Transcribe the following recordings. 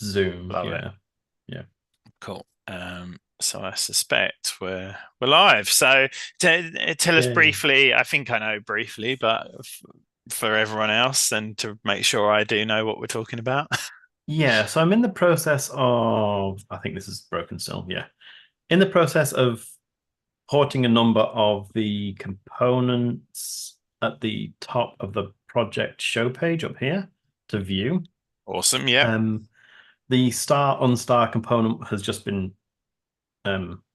Zoom. Love it. Yeah. Yeah. Cool. So I suspect we're live. So tell us Yay. briefly. I think I know briefly, but for everyone else, and to make sure I do know what we're talking about. Yeah. So I'm in the process of, I think this is broken still. Yeah. In the process of porting a number of the components at the top of the project show page up here to view. Awesome. Yep. Um, the star unstar component has just been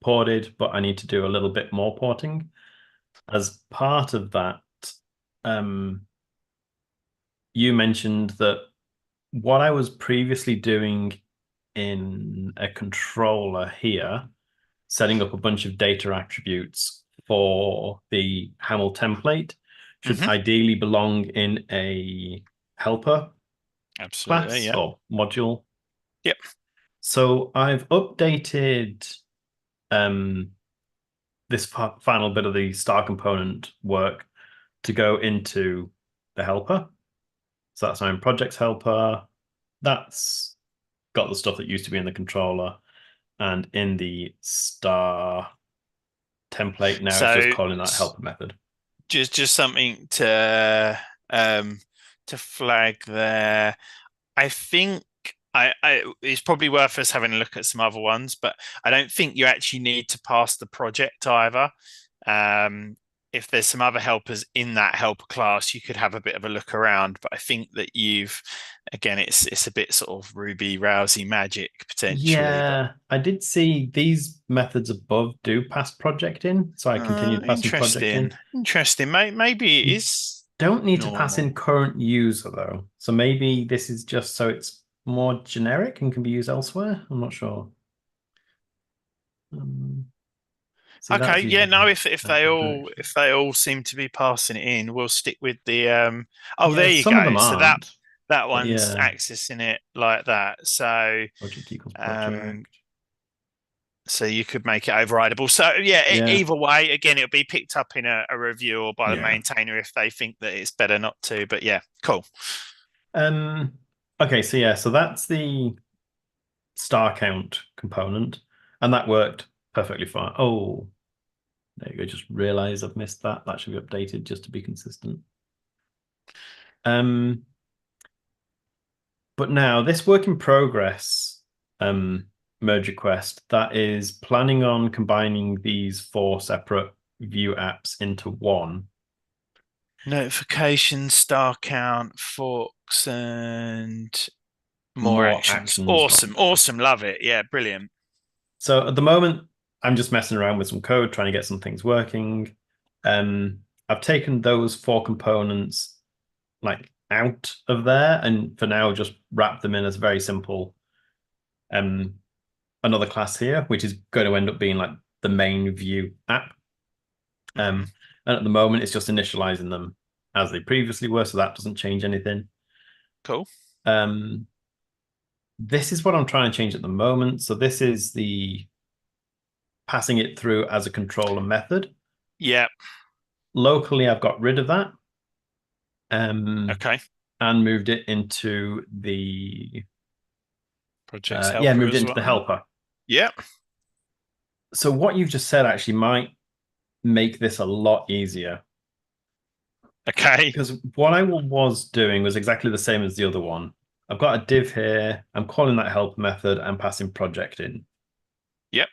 ported, but I need to do a little bit more porting. As part of that, um, you mentioned that what I was previously doing in a controller here, setting up a bunch of data attributes for the Haml template, should Hmm. ideally belong in a helper Absolutely. class Yep. or module. Yep. So I've updated um, this final bit of the star component work to go into the helper. So that's my own projects helper. That's got the stuff that used to be in the controller. And in the star template now, it's just So calling that helper method. just something um to flag there. I think I it's probably worth us having a look at some other ones, but I don't think you actually need to pass the project either. Um, if there's some other helpers in that helper class, you could have a bit of a look around. But I think that again, it's a bit sort of Ruby Rousey magic potentially. But Yeah, I did see these methods above do pass project in, so I continued passing project interesting, in. interesting. Maybe it You is don't need to pass normal. in current user though. So maybe this is just so it's more generic and can be used elsewhere. I'm not sure. Um, see, Okay, that's yeah, using no, if they output all direction. if they all seem to be passing it in, we'll stick with the oh, Yeah, there you some of them go. So that aren't, that but one's yeah, accessing it like that. project equals Um project. so you could make it overrideable. So yeah, Yeah, either way, again, it'll be picked up in a review or by the yeah. maintainer if they think that it's better not to. But yeah, cool. Um, okay, so yeah, so that's the star count component, and that worked perfectly fine. Oh, there you go. Just realized I've missed that. That should be updated just to be consistent. Um, but now this work in progress merge request that is planning on combining these four separate view apps into one. Notification, star count, forks, and more More actions. actions Awesome, document. awesome, love it. Yeah, brilliant. So at the moment, I'm just messing around with some code, trying to get some things working. I've taken those four components like out of there, and for now, just wrap them in as very simple um another class here, which is going to end up being like the main view app. Hmm. And at the moment, it's just initializing them as they previously were, so that doesn't change anything. Cool. Um, this is what I'm trying to change at the moment. So this is the passing it through as a controller method. Yeah. Locally, I've got rid of that um, Okay. and moved it into the Projects yeah, helper moved it as into the well. helper. Yeah. So what you've just said actually might make this a lot easier Okay. because what I was doing was exactly the same as the other one. I've got a div here. I'm calling that helper method and passing project in. Yep.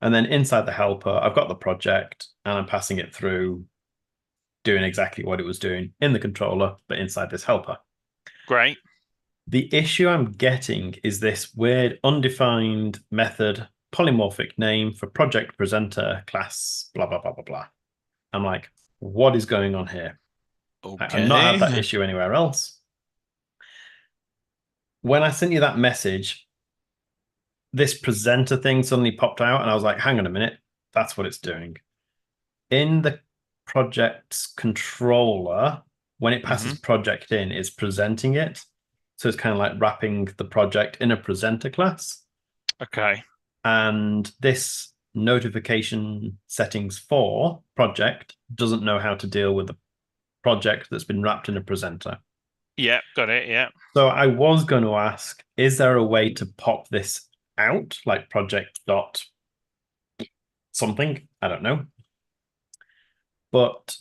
And then inside the helper, I've got the project and I'm passing it through, doing exactly what it was doing in the controller, but inside this helper. Great. The issue I'm getting is this weird undefined method polymorphic name for project presenter class, blah, blah, blah, blah, blah. I'm like, what is going on here? I've not had that Okay. issue anywhere else. When I sent you that message, this presenter thing suddenly popped out, and I was like, hang on a minute, that's what it's doing. In the project's controller, when it passes Hmm. project in, it's presenting it. So it's kind of like wrapping the project in a presenter class. Okay. And this notification settings for project doesn't know how to deal with the project that's been wrapped in a presenter. Yeah, got it. Yeah. So I was going to ask, is there a way to pop this out, like project dot something? I don't know. But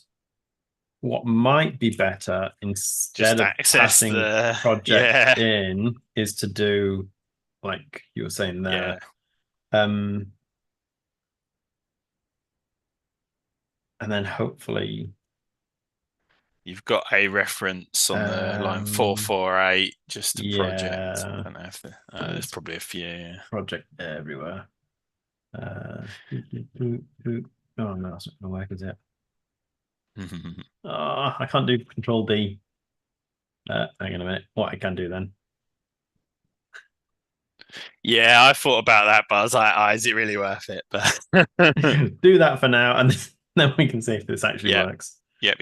what might be better instead Just of access passing the project yeah, in is to do like you were saying yeah. there. Um, and then hopefully You've got a reference on the line um 448 just to project. I yeah, don't know if there's there's probably a few. Yeah. project everywhere. Oh no, that's not gonna work, is it? Oh, I can't do control D. Hang on a minute. What I can do then. Yeah, I thought about that, but I was like, is it really worth it? But Do that for now, and then we can see if this actually yeah, works. yep.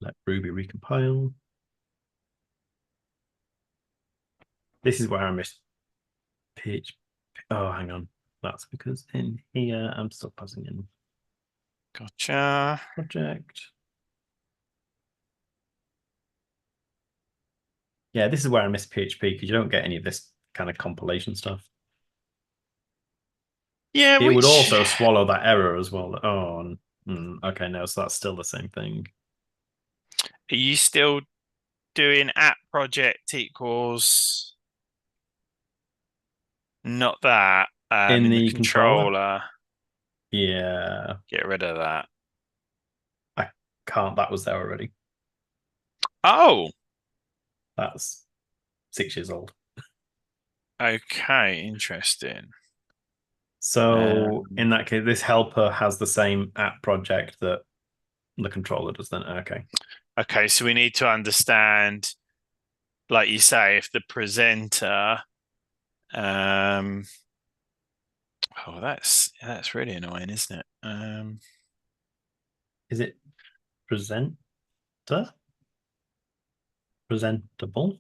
Let Ruby recompile. This is where I missed PHP. Oh, hang on. That's because in here I'm still passing in Gotcha. project. Yeah, this is where I miss PHP because you don't get any of this kind of compilation stuff. Yeah, It would which also swallow that error as well. Oh, okay, no, so that's still the same thing. are you still doing app project equals not that In in the the controller, controller? yeah, Get rid of that. I can't. That was there already. Oh, That's 6 years old. okay, interesting. So Um, in that case, this helper has the same app project that the controller does then. Okay. okay, so we need to understand, like you say, if the presenter um oh that's really annoying, isn't it? Is it presenter? Presentable?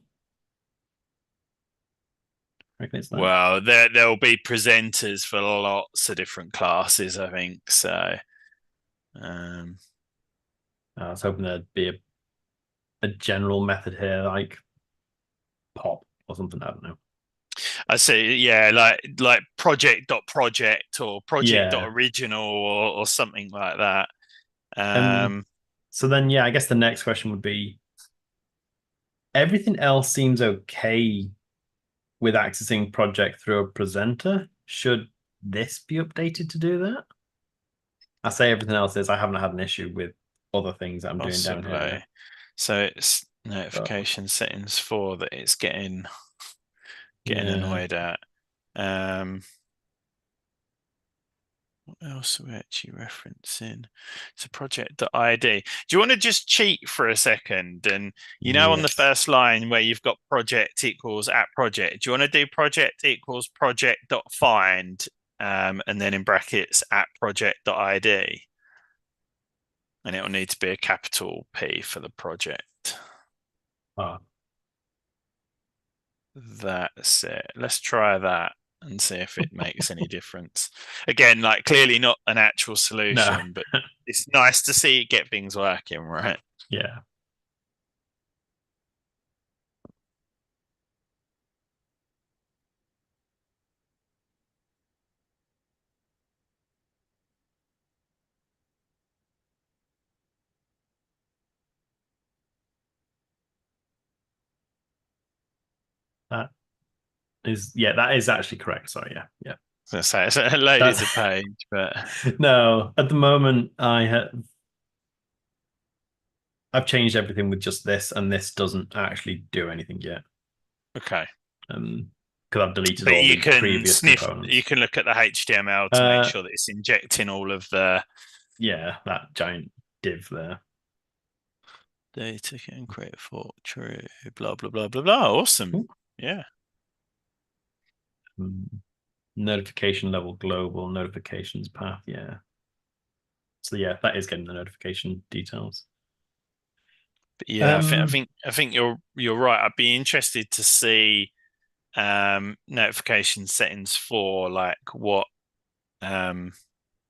I reckon it's that. Well, there'll be presenters for lots of different classes, I think. So um I was hoping there'd be a general method here, like pop or something. I don't know. I see, yeah, like project dot project or project dot Yeah. original or something like that. Um. Um, So then, yeah, I guess the next question would be: everything else seems okay with accessing project through a presenter. Should this be updated to do that? I say everything else is. I haven't had an issue with other things that I'm doing down possibly. here. So it's But notification settings for that it's getting yeah. annoyed at. Um, what else are we actually referencing? It's a project.id. Do you want to just cheat for a second? And on the Yes. first line where you've got project equals at project, do you want to do project equals project.find and then in brackets at project.id? And it'll need to be a capital P for the project. Ah, That's it. Let's try that and see if it makes any difference. Again, like clearly not an actual no. solution, but it's nice to see it get things working, right? Yeah. That that is actually correct. Sorry, yeah. Yeah. So it's loaded That's the page, but no, at the moment I've changed everything with just this, and this doesn't actually do anything yet. okay. Because I've deleted But all you the can previous sniff, you components. can look at the HTML to make Uh sure that it's injecting all of the yeah, that giant div there. data can create for true, blah, blah, blah, blah, blah. Awesome. Ooh. Yeah. Notification level global notifications path. Yeah. So yeah, that is getting the notification details. But yeah, Um, I think you're right. I'd be interested to see notification settings for like what um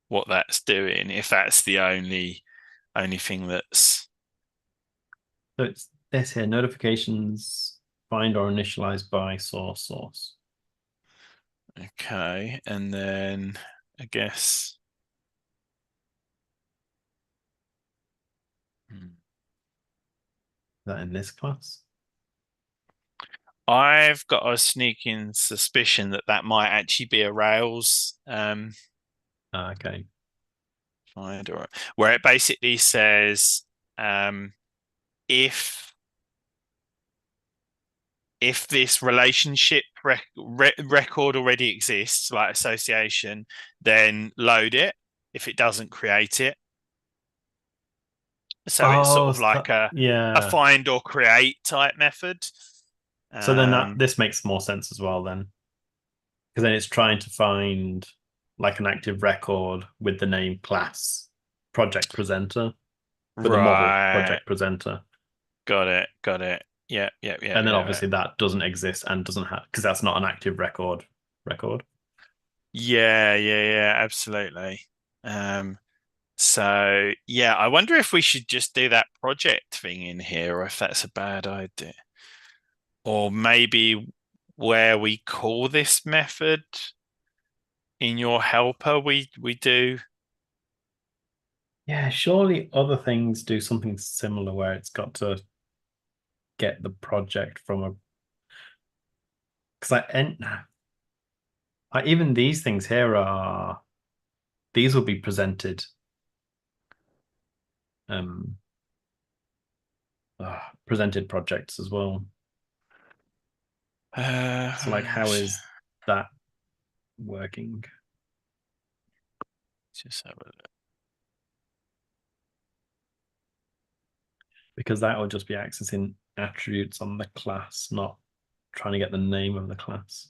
what that's doing, if that's the only thing that's So it's this here, notifications find or initialized by source. okay. And then I guess Is that in this class? I've got a sneaking suspicion that that might actually be a Rails Okay. find, or where it basically says um, if this relationship record already exists, like association, then load it. If it doesn't, create it. So it's sort Oh, of like a yeah. find or create type method. So then that Um, this makes more sense as well then. Because then it's trying to find like an active record with the name class project presenter with the model right. project presenter. Got it. Got it. Yeah. Yeah. Yeah. And then Yeah. obviously that doesn't exist and doesn't have because that's not an active record. Yeah. Yeah. Yeah. Absolutely. Um, so yeah, I wonder if we should just do that project thing in here, or if that's a bad idea. Or maybe where we call this method in your helper, we do. Yeah, surely other things do something similar where it's got to get the project from a because even these things here are these will be presented um presented projects as well. So like how Let's is that working? just have a look. Because that will just be accessing attributes on the class, not trying to get the name of the class.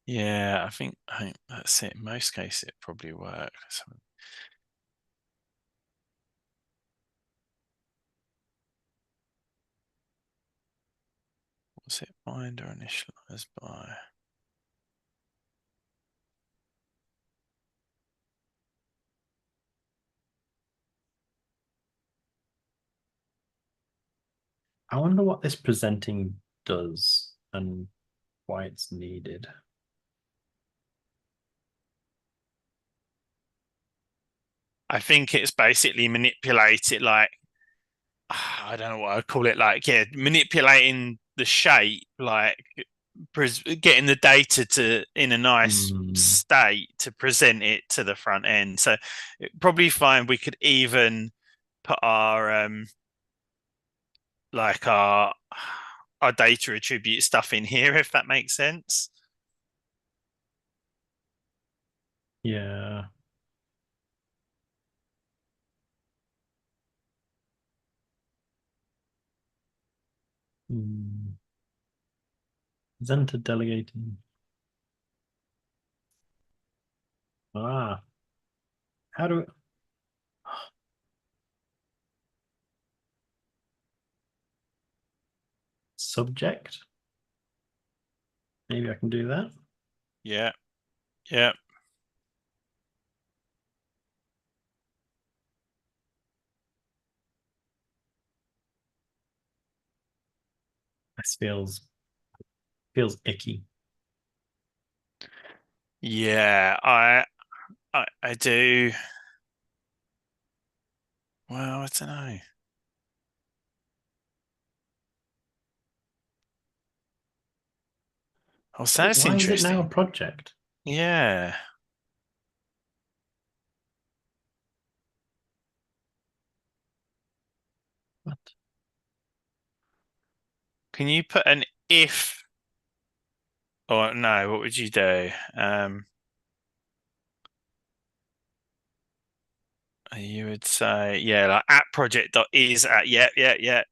Yeah, I think that's it. In most cases, it probably works. Was it bind or initialized by? I wonder what this presenting does and why it's needed. I think it's basically manipulated, like I don't know what I'd call it, like yeah, manipulating the shape, like getting the data to in a nice Hmm. state to present it to the front end. So probably find we could even put our like our data attribute stuff in here if that makes sense. Yeah. Hmm. Presenter delegating. Ah, how do it? Subject? Maybe I can do that. Yeah, yeah. This feels icky. Yeah, I do. Well, I don't know. Oh, so But that's why is it now a interesting. project? Yeah. What? Can you put an if or no, what would you do? You would say, yeah, like at project dot is at yeah, yeah, yeah.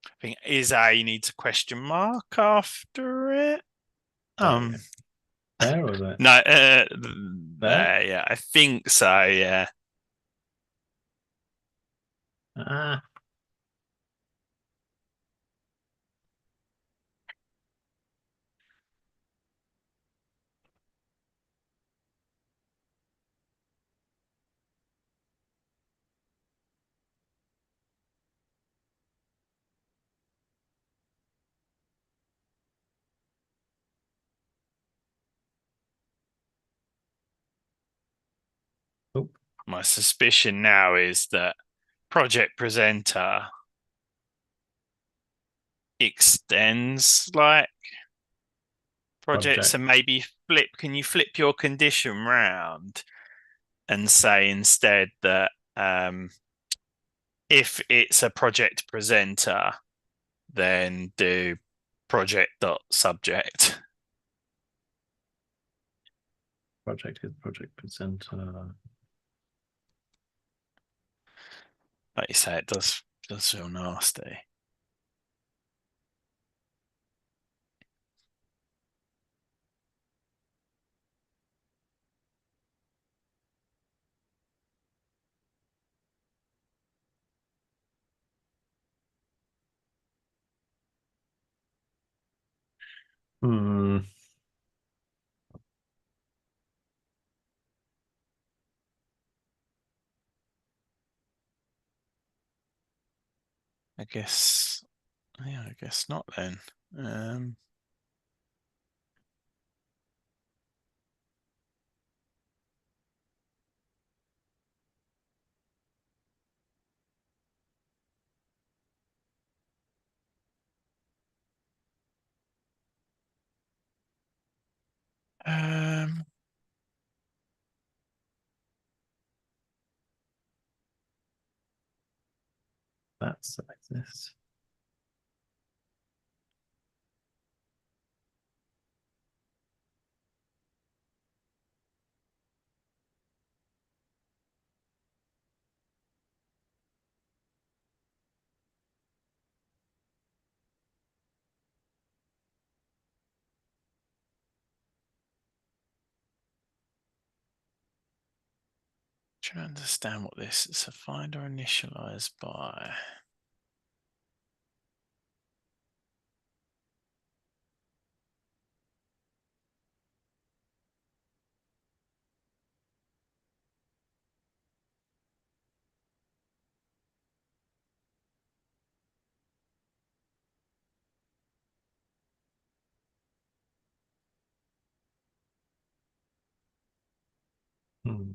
I think is a needs a question mark after it. Oh yeah. There was it. No, There. there, yeah, I think so, yeah. Ah. my suspicion now is that project presenter extends like projects, and maybe can you flip your condition round and say instead that if it's a project presenter, then do project.subject. Project is project presenter. Like you say, it does feel nasty. Hmm. I guess, yeah, I guess not then. Um, That's like this. trying to understand what this is. A find or initialize by. Hmm.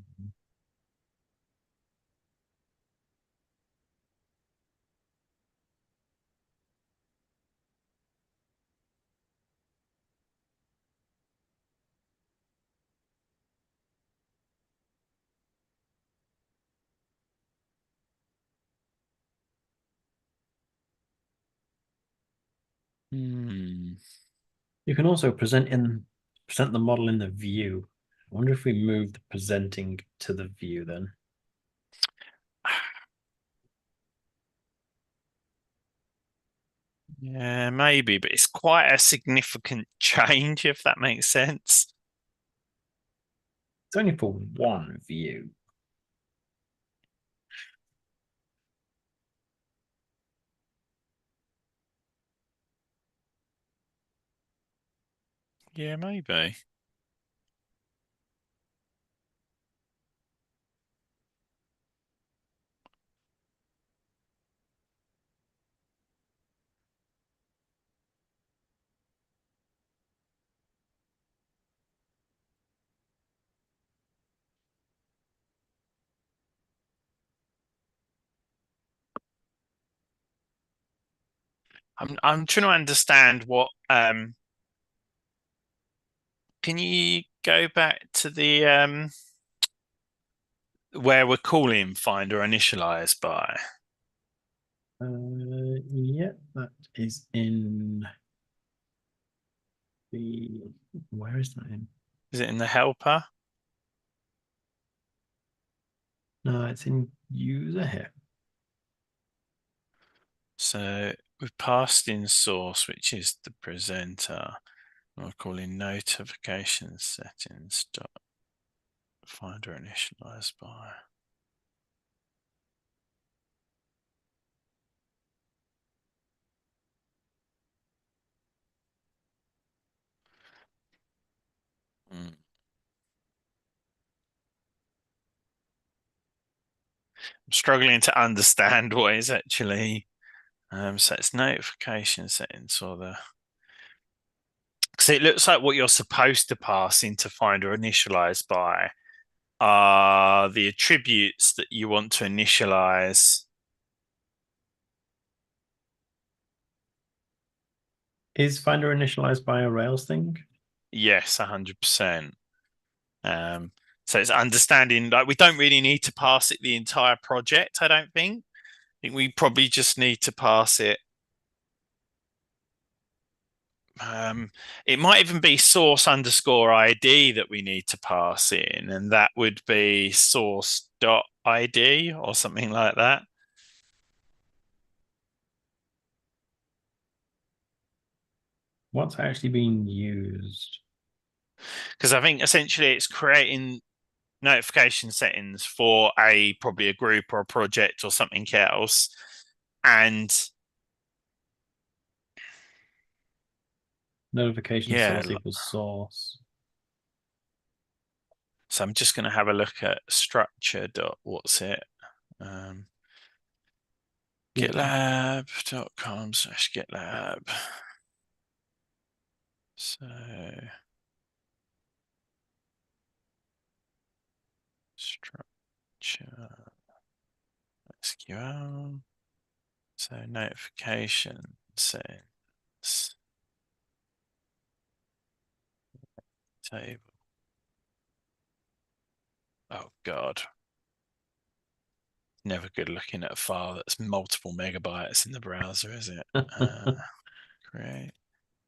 Hmm. You can also present the model in the view. I wonder if we move the presenting to the view then. Yeah, maybe, but it's quite a significant change, if that makes sense. It's only for one view. Yeah, maybe. I'm trying to understand what can you go back to the where we're calling find or initialize by? Yeah, that is in the where is that in? Is it in the helper? No, it's in user here. So we've passed in source, which is the presenter. We're calling notification settings dot find or initialize by. I'm struggling to understand what is actually so it's notification settings or the because it looks like what you're supposed to pass into find or initialize by are the attributes that you want to initialize. Is Finder initialized by a Rails thing? Yes, 100%. So it's understanding, like, we don't really need to pass it the entire project, I don't think. I think we probably just need to pass it. It might even be source underscore ID that we need to pass in, and that would be source dot ID or something like that. What's actually being used? Because I think essentially it's creating notification settings for probably a group or a project or something else. And Notification yeah, source equals source. so I'm just going to have a look at structure dot what's it? Um, GitLab.com/GitLab. So structure SQL. So notification settings table. Oh God. Never good looking at a file that's multiple megabytes in the browser, is it? Create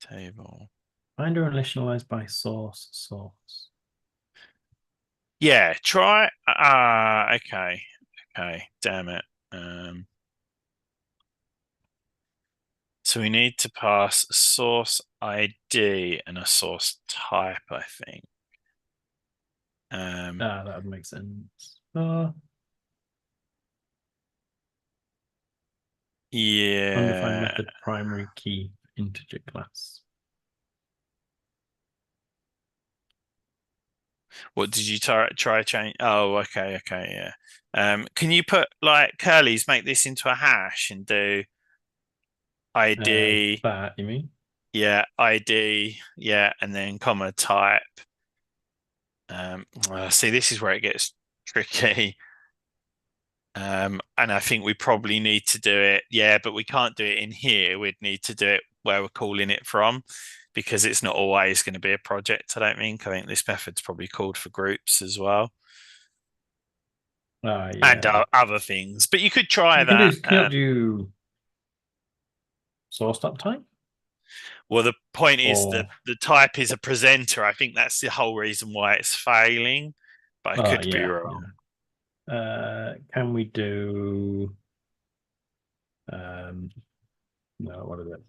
table. Finder initialized by source. Yeah, try. Okay. Okay, damn it. So we need to pass a source ID and a source type, I think. That would make sense. Undefined Yeah. method primary key integer class. What did you try change? Oh, okay, yeah. Can you put like curlies, make this into a hash and do ID, That you mean? yeah, ID, yeah, and then comma type. See, this is where it gets tricky. And I think we probably need to do it, yeah, but we can't do it in here. We'd need to do it where we're calling it from because it's not always going to be a project, I don't think. I think this method's probably called for groups as well. And Yeah. other things, but you could try You can that. do source type Well, the point is that or the type is a presenter. I think that's the whole reason why it's failing, but I could be yeah. wrong. Can we do no, what is it?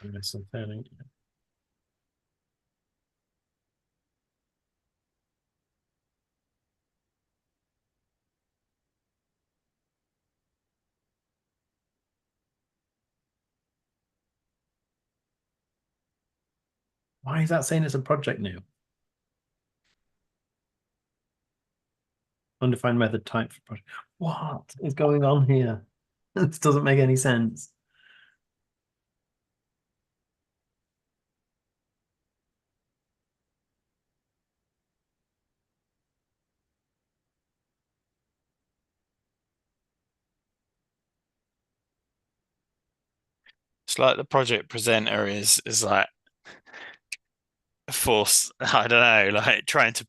I missed something. Why is that saying it's a project new? Undefined method type for project. What is going on here? This doesn't make any sense. It's like the project presenter is like force. I don't know, like trying to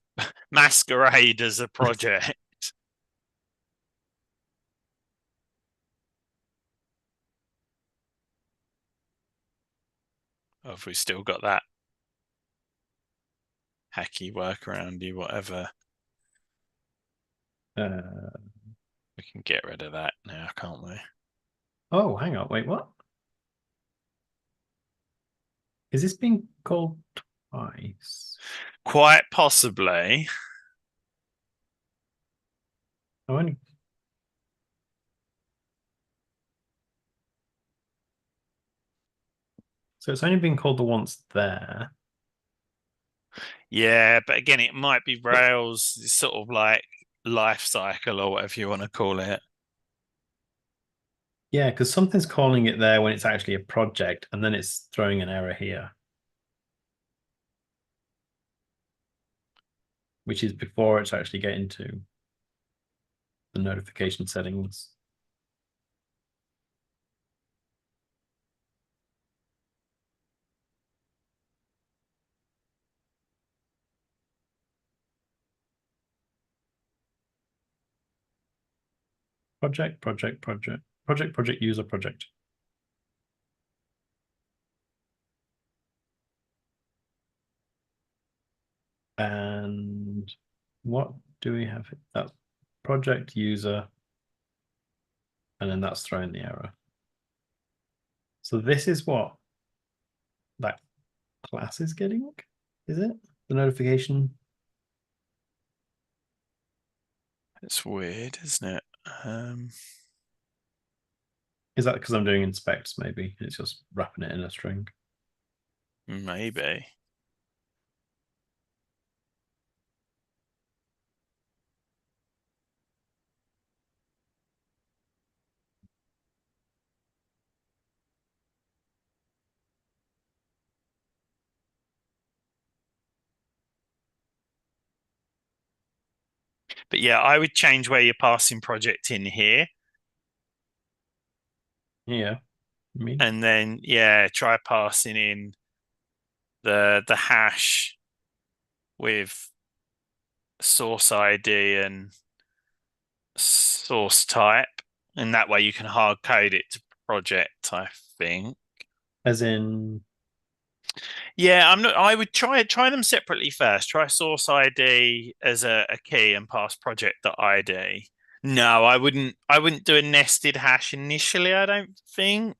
masquerade as a project. Or if we still got that hacky workaroundy, whatever, Uh, we can get rid of that now, can't we? oh, hang on. Wait, what? Is this being called twice? Quite possibly. Oh, only... So it's only been called the once there. Yeah, but again, it might be But Rails sort of like life cycle or whatever you want to call it. Yeah, because something's calling it there when it's actually a project, and then it's throwing an error here, which is before it's actually getting to the notification settings. Project, project, project, project, project, user, project. And what do we have? That project user, and then that's throwing the error. So this is what that class is getting, is it? The notification. It's weird, isn't it? Is that because I'm doing inspects? Maybe it's just wrapping it in a string. Maybe. But yeah, I would change where you're passing project in here. Yeah, me. And then try passing in the hash with source ID and source type. And that way you can hard code it to project, I think. As in, Yeah, I'm not. I would try them separately first. Try source ID as a key and pass project.id. No, I wouldn't. I wouldn't do a nested hash initially. I don't think.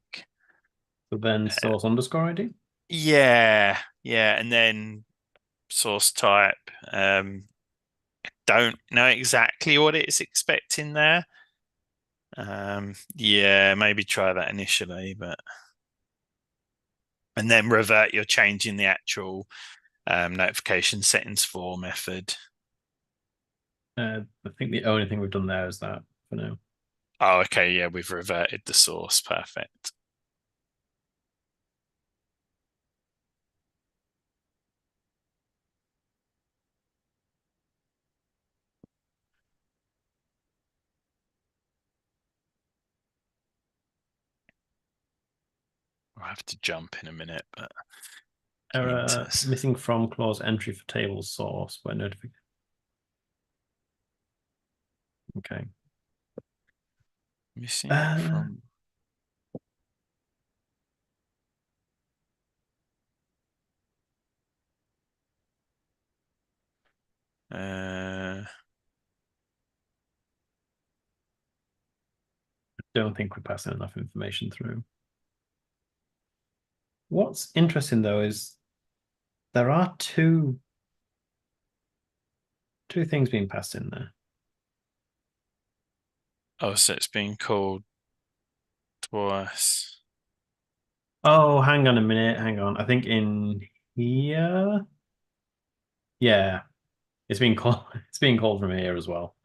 so then source underscore ID. Yeah, and then source type. Don't know exactly what it's expecting there. Yeah, maybe try that initially, but and then revert your change in the actual notification settings for method. I think the only thing we've done there is that for now. Oh, okay. Yeah, we've reverted the source. Perfect. I'll have to jump in a minute, but keen Error to missing from clause entry for table source where notification. Okay. missing from. Don't think we're passing enough information through. What's interesting though is there are two things being passed in there. Oh, so it's being called twice. Oh, hang on a minute. Hang on. I think in here. Yeah, it's being called. It's being called from here as well.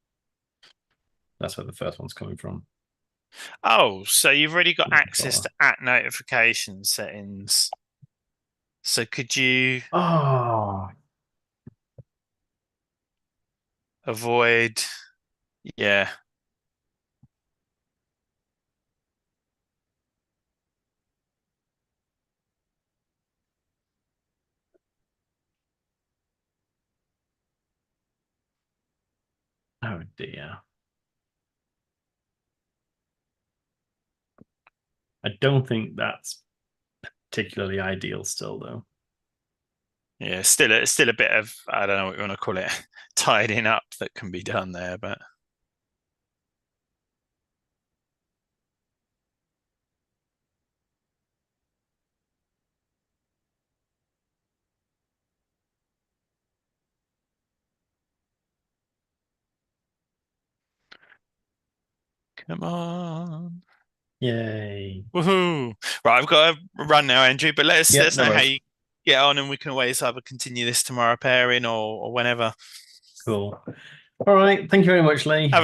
That's where the first one's coming from. Oh, so you've already got The access controller. to at notification settings. So could you Oh, avoid? Yeah. oh dear. I don't think that's particularly ideal still, though. Yeah, still a bit of I don't know what you want to call it, tidying up that can be done there, but come on. Yay. Woohoo. Right, I've got to run now, Andrew, but let Yep, us no know how worries. you get on and we can always either continue this tomorrow pairing or whenever. Cool. All right. Thank you very much, Lee. Have a